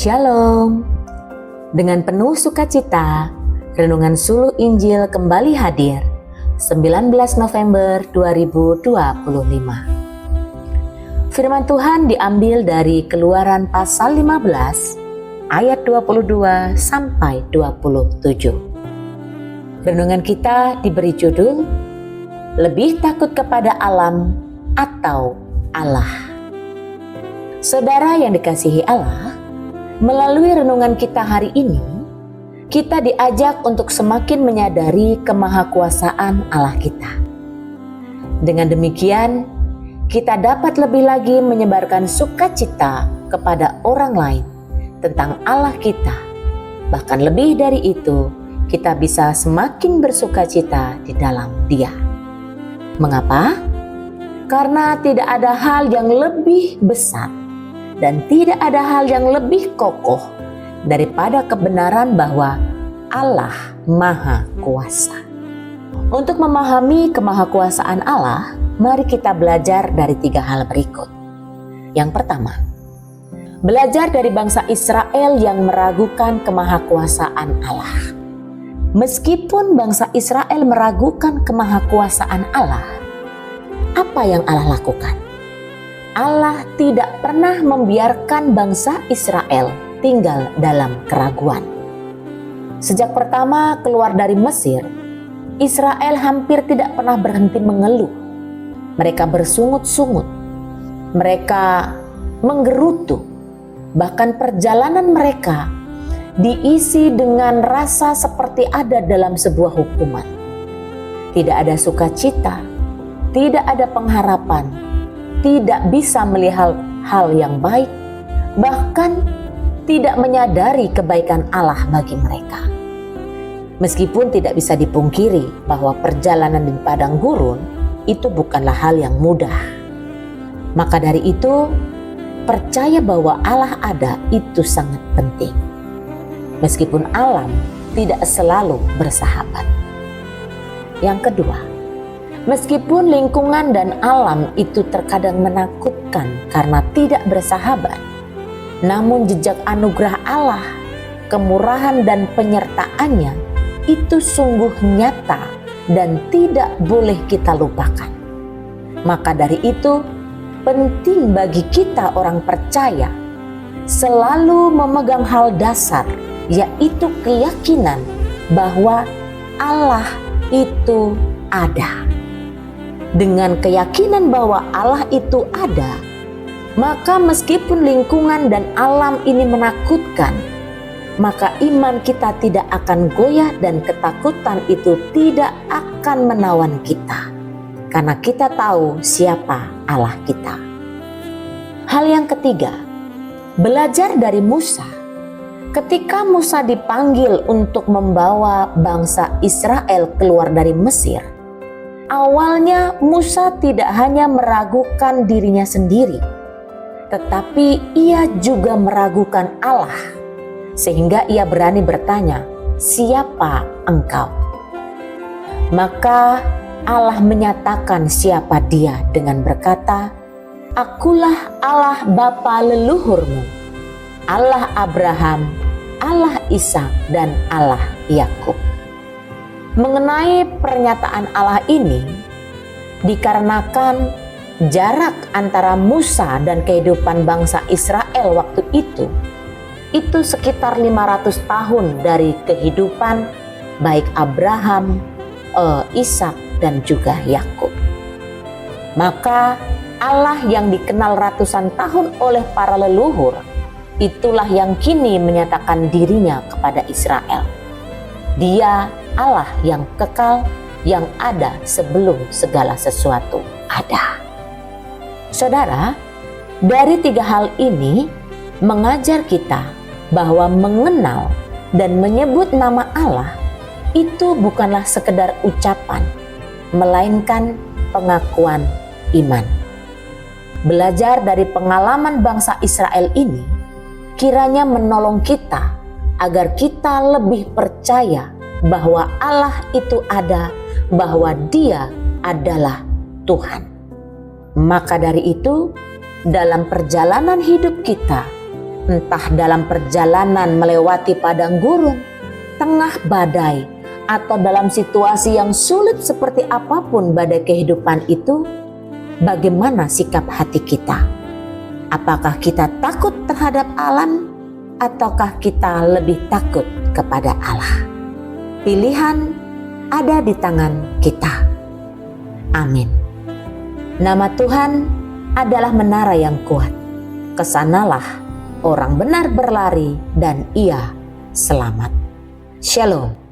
Shalom. Dengan penuh sukacita, Renungan Suluh Injil kembali hadir 19 November 2025. Firman Tuhan diambil dari Keluaran pasal 15 ayat 22 sampai 27. Renungan kita diberi judul Lebih takut kepada alam atau Allah. Saudara yang dikasihi Allah, melalui renungan kita hari ini, kita diajak untuk semakin menyadari kemahakuasaan Allah kita. Dengan demikian, kita dapat lebih lagi menyebarkan sukacita kepada orang lain tentang Allah kita. Bahkan lebih dari itu, kita bisa semakin bersukacita di dalam Dia. Mengapa? Karena tidak ada hal yang lebih besar dan tidak ada hal yang lebih kokoh daripada kebenaran bahwa Allah Maha Kuasa. Untuk memahami kemahakuasaan Allah, mari kita belajar dari 3 hal berikut. Yang pertama, belajar dari bangsa Israel yang meragukan kemahakuasaan Allah. Meskipun bangsa Israel meragukan kemahakuasaan Allah, apa yang Allah lakukan? Allah tidak pernah membiarkan bangsa Israel tinggal dalam keraguan. Sejak pertama keluar dari Mesir, Israel hampir tidak pernah berhenti mengeluh. Mereka bersungut-sungut, mereka menggerutu, bahkan perjalanan mereka diisi dengan rasa seperti ada dalam sebuah hukuman. Tidak ada sukacita, tidak ada pengharapan, tidak bisa melihat hal yang baik, bahkan tidak menyadari kebaikan Allah bagi mereka. Meskipun tidak bisa dipungkiri bahwa perjalanan di padang gurun itu bukanlah hal yang mudah. Maka dari itu, percaya bahwa Allah ada itu sangat penting. Meskipun alam tidak selalu bersahabat. Yang kedua, meskipun lingkungan dan alam itu terkadang menakutkan karena tidak bersahabat, namun jejak anugerah Allah, kemurahan dan penyertaannya itu sungguh nyata dan tidak boleh kita lupakan. Maka dari itu, penting bagi kita orang percaya selalu memegang hal dasar, yaitu keyakinan bahwa Allah itu ada. Dengan keyakinan bahwa Allah itu ada, maka meskipun lingkungan dan alam ini menakutkan, maka iman kita tidak akan goyah dan ketakutan itu tidak akan menawan kita. Karena kita tahu siapa Allah kita. Hal yang ketiga, belajar dari Musa. Ketika Musa dipanggil untuk membawa bangsa Israel keluar dari Mesir, awalnya Musa tidak hanya meragukan dirinya sendiri, tetapi ia juga meragukan Allah, sehingga ia berani bertanya, "Siapa engkau?" Maka Allah menyatakan siapa Dia dengan berkata, "Akulah Allah bapa leluhurmu, Allah Abraham, Allah Ishak, dan Allah Yakub." Mengenai pernyataan Allah ini, dikarenakan jarak antara Musa dan kehidupan bangsa Israel waktu itu sekitar 500 tahun dari kehidupan baik Abraham, Ishak, dan juga Yakub. Maka Allah yang dikenal ratusan tahun oleh para leluhur, itulah yang kini menyatakan dirinya kepada Israel. Dia Allah yang kekal, yang ada sebelum segala sesuatu ada. Saudara, dari 3 hal ini mengajar kita bahwa mengenal dan menyebut nama Allah itu bukanlah sekedar ucapan, melainkan pengakuan iman. Belajar dari pengalaman bangsa Israel ini kiranya menolong kita agar kita lebih percaya bahwa Allah itu ada, bahwa Dia adalah Tuhan. Maka dari itu, dalam perjalanan hidup kita, entah dalam perjalanan melewati padang gurun, tengah badai, atau dalam situasi yang sulit seperti apapun badai kehidupan itu, bagaimana sikap hati kita? Apakah kita takut terhadap alam, ataukah kita lebih takut kepada Allah? Pilihan ada di tangan kita. Amin. Nama Tuhan adalah menara yang kuat. Kesanalah orang benar berlari dan ia selamat. Shalom.